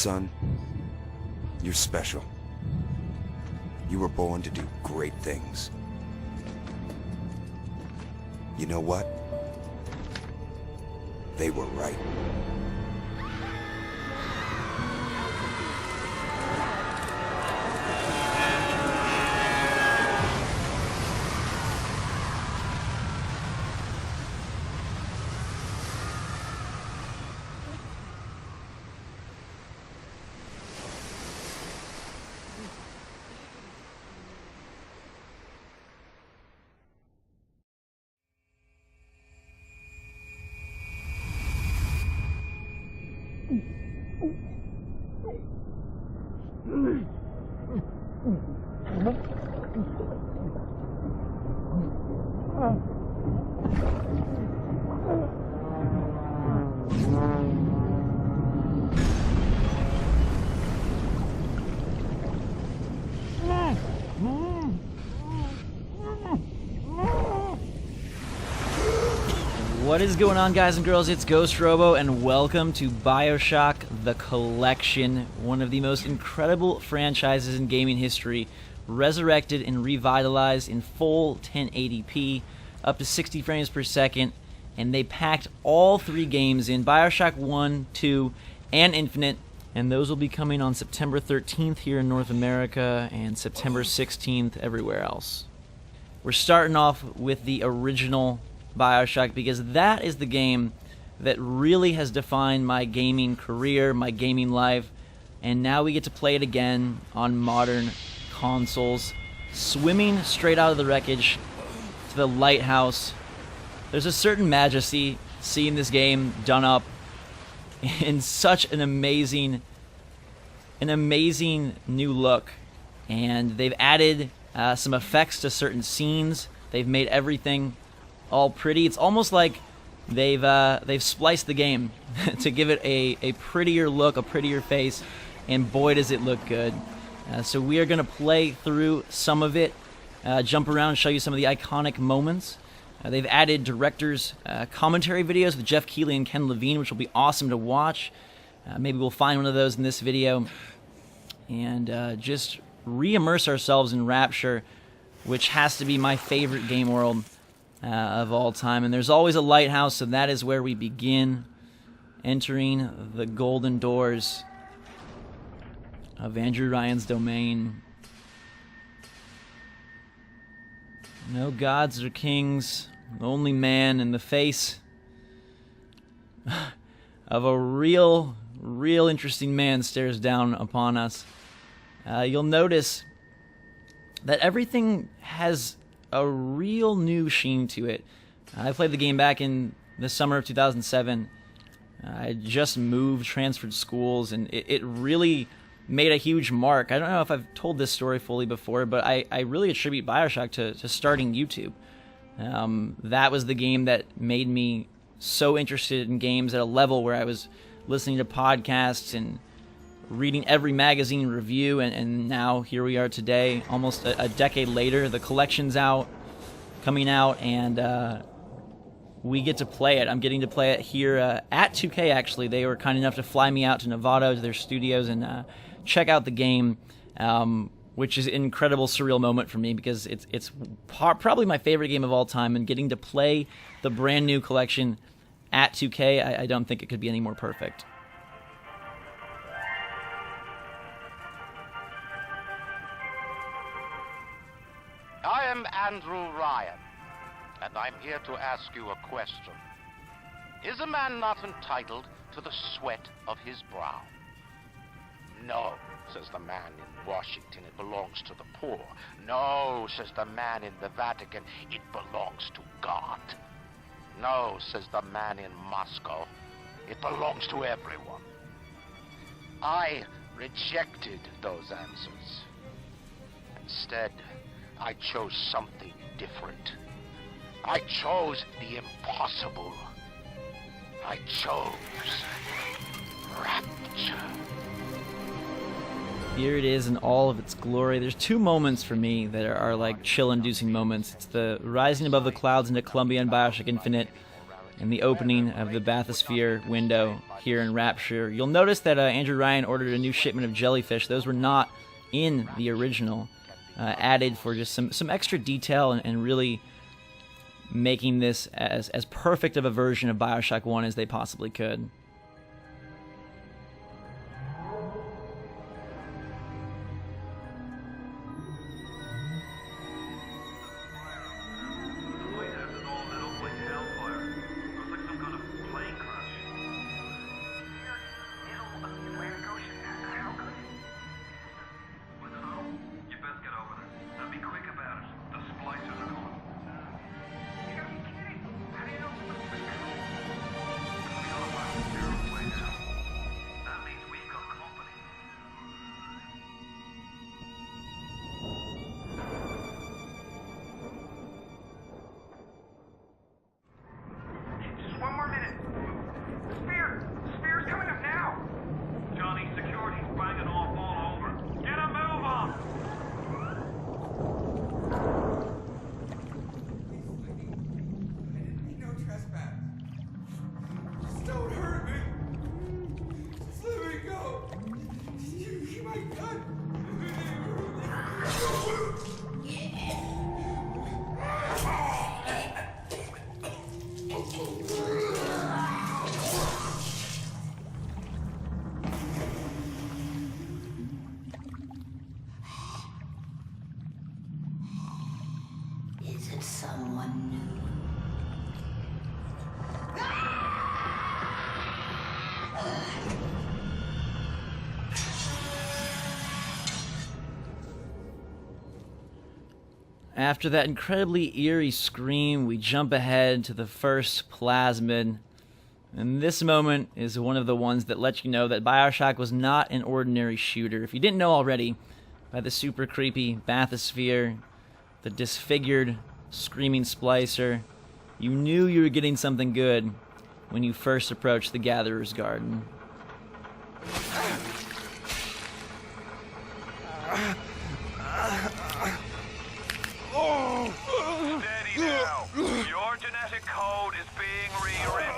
Son, you're special. You were born to do great things. You know what? They were right. What is going on, guys and girls? It's Ghost Robo, and welcome to BioShock The Collection, one of the most incredible franchises in gaming history, resurrected and revitalized in full 1080p, up to 60 frames per second, and they packed all three games in: BioShock 1, 2, and Infinite, and those will be coming on September 13th here in North America and September 16th everywhere else. We're starting off with the original BioShock because that is the game that really has defined my gaming career, my gaming life, and now we get to play it again on modern consoles, swimming straight out of the wreckage to the lighthouse. There's a certain majesty seeing this game done up in such an amazing new look, and they've added some effects to certain scenes. They've made everything all pretty. It's almost like they've spliced the game to give it a prettier look, a prettier face, and boy does it look good. So we are going to play through some of it, jump around and show you some of the iconic moments. They've added directors' commentary videos with Jeff Keighley and Ken Levine, which will be awesome to watch. Maybe we'll find one of those in this video, and just re-immerse ourselves in Rapture, which has to be my favorite game world of all time. And there's always a lighthouse, so that is where we begin, entering the golden doors of Andrew Ryan's domain. No gods or kings, only man in the face of a real interesting man stares down upon us. You'll notice that everything has a real new sheen to it. I played the game back in the summer of 2007. I just moved, transferred schools, and it really made a huge mark. I don't know if I've told this story fully before, but I really attribute BioShock to starting YouTube. That was the game that made me so interested in games at a level where I was listening to podcasts and reading every magazine review, and now here we are today, almost a decade later. The collection's coming out, and we get to play it. I'm getting to play it here at 2K, actually. They were kind enough to fly me out to Nevada to their studios and check out the game, which is an incredible, surreal moment for me because it's probably my favorite game of all time, and getting to play the brand new collection at 2K, I don't think it could be any more perfect. I am Andrew Ryan, and I'm here to ask you a question. Is a man not entitled to the sweat of his brow? No, says the man in Washington, it belongs to the poor. No, says the man in the Vatican, it belongs to God. No, says the man in Moscow, it belongs to everyone. I rejected those answers. Instead, I chose something different. I chose the impossible. I chose Rapture. Here it is in all of its glory. There's two moments for me that are like chill-inducing moments. It's the rising above the clouds into Columbia and BioShock Infinite, in the opening of the bathysphere window here in Rapture. You'll notice that Andrew Ryan ordered a new shipment of jellyfish. Those were not in the original, added for just some extra detail and really making this as perfect of a version of BioShock 1 as they possibly could. Someone new. After that incredibly eerie scream, we jump ahead to the first plasmid. And this moment is one of the ones that let you know that BioShock was not an ordinary shooter. If you didn't know already, by the super creepy bathysphere, the disfigured screaming splicer, you knew you were getting something good when you first approached the Gatherer's Garden. Steady now. Your genetic code is being rewritten.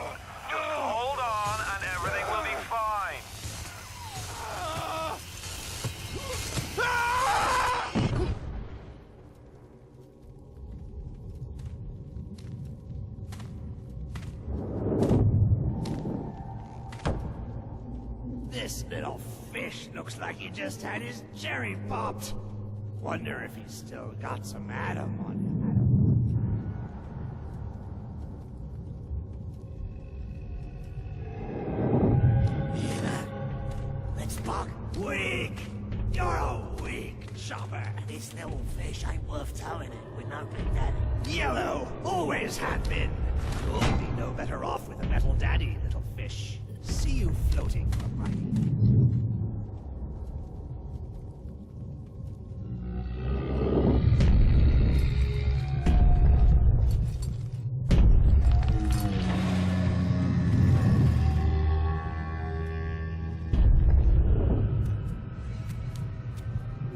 Just hold on and everything will be fine. This little fish looks like he just had his cherry popped. Wonder if he's still got some Adam on him. Let's talk weak. You're a weak chopper. This little fish ain't worth towing it with no big daddy. Yellow, always have been. You'll be no better off with a metal daddy, little fish. See you floating from right.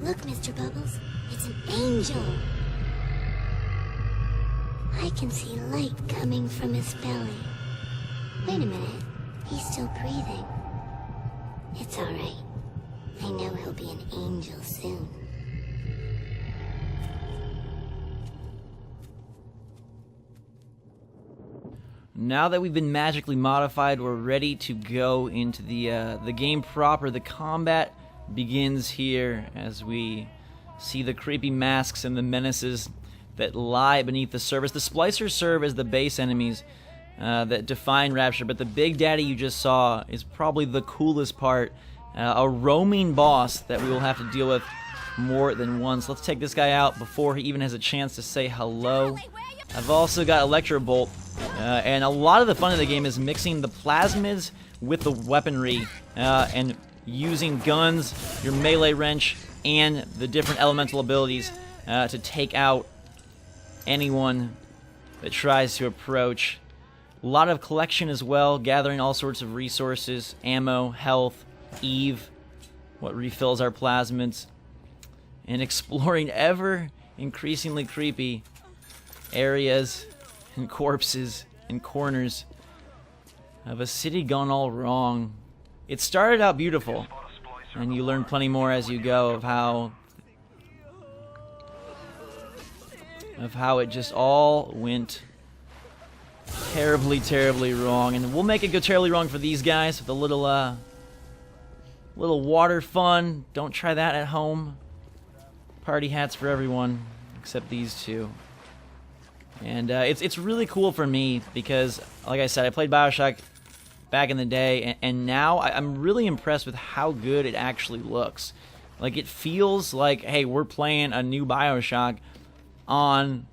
Look, Mr. Bubbles, it's an angel. I can see light coming from his belly. Wait a minute, he's still breathing. It's all right. I know he'll be an angel soon. Now that we've been magically modified, we're ready to go into the game proper. The combat begins here as we see the creepy masks and the menaces that lie beneath the surface. The splicers serve as the base enemies that define Rapture, but the big daddy you just saw is probably the coolest part. A roaming boss that we will have to deal with more than once. Let's take this guy out before he even has a chance to say hello. I've also got Electro Bolt, and a lot of the fun of the game is mixing the plasmids with the weaponry and using guns, your melee wrench, and the different elemental abilities to take out anyone that tries to approach. A lot of collection as well, gathering all sorts of resources, ammo, health, Eve, what refills our plasmids, and exploring ever increasingly creepy areas and corpses and corners of a city gone all wrong. It started out beautiful, and you learn plenty more as you go of how it just all went terribly, terribly wrong. And we'll make it go terribly wrong for these guys with a little water fun. Don't try that at home. Party hats for everyone except these two. And it's really cool for me because, like I said, I played BioShock back in the day, and now I'm really impressed with how good it actually looks. Like, it feels like, hey, we're playing a new BioShock on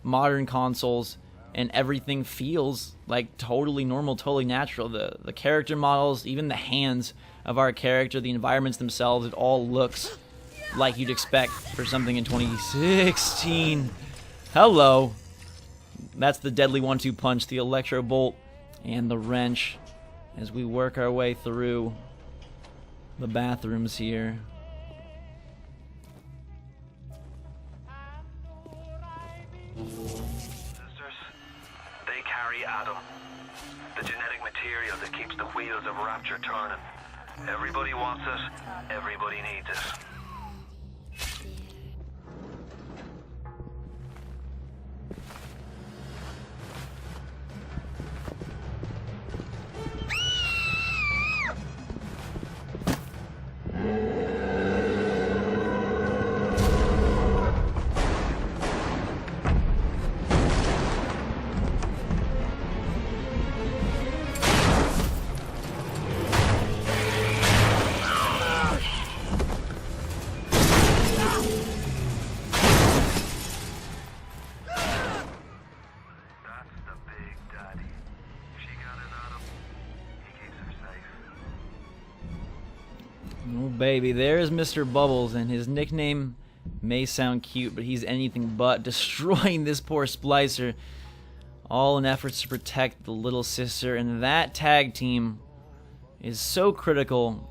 modern consoles, and everything feels like totally normal, totally natural. The character models, even the hands of our character, the environments themselves, it all looks like you'd expect for something in 2016. Hello. That's the deadly 1-2 punch, the electro bolt, and the wrench as we work our way through the bathrooms here. Sisters, they carry Adam, the genetic material that keeps the wheels of Rapture turning. Everybody wants it, everybody needs it. Oh baby, there's Mr. Bubbles, and his nickname may sound cute, but he's anything but, destroying this poor splicer, all in efforts to protect the little sister. And that tag team is so critical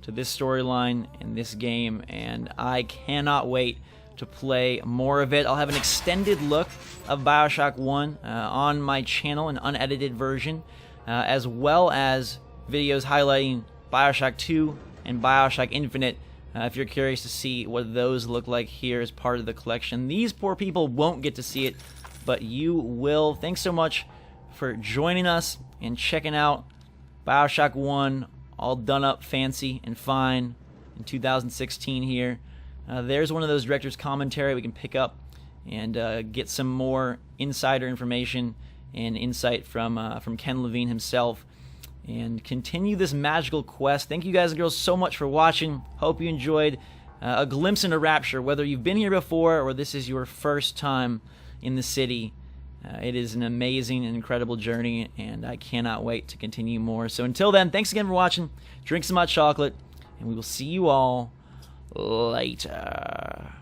to this storyline in this game, and I cannot wait to play more of it. I'll have an extended look of BioShock 1 on my channel, an unedited version, as well as videos highlighting BioShock 2 and BioShock Infinite, if you're curious to see what those look like here as part of the collection. These poor people won't get to see it, but you will. Thanks so much for joining us and checking out BioShock 1, all done up fancy and fine in 2016 here. There's one of those director's commentary we can pick up and get some more insider information and insight from Ken Levine himself, and continue this magical quest. Thank you guys and girls so much for watching. Hope you enjoyed a glimpse into Rapture, whether you've been here before or this is your first time in the city. It is an amazing and incredible journey, and I cannot wait to continue more. So until then, thanks again for watching. Drink some hot chocolate, and we will see you all later.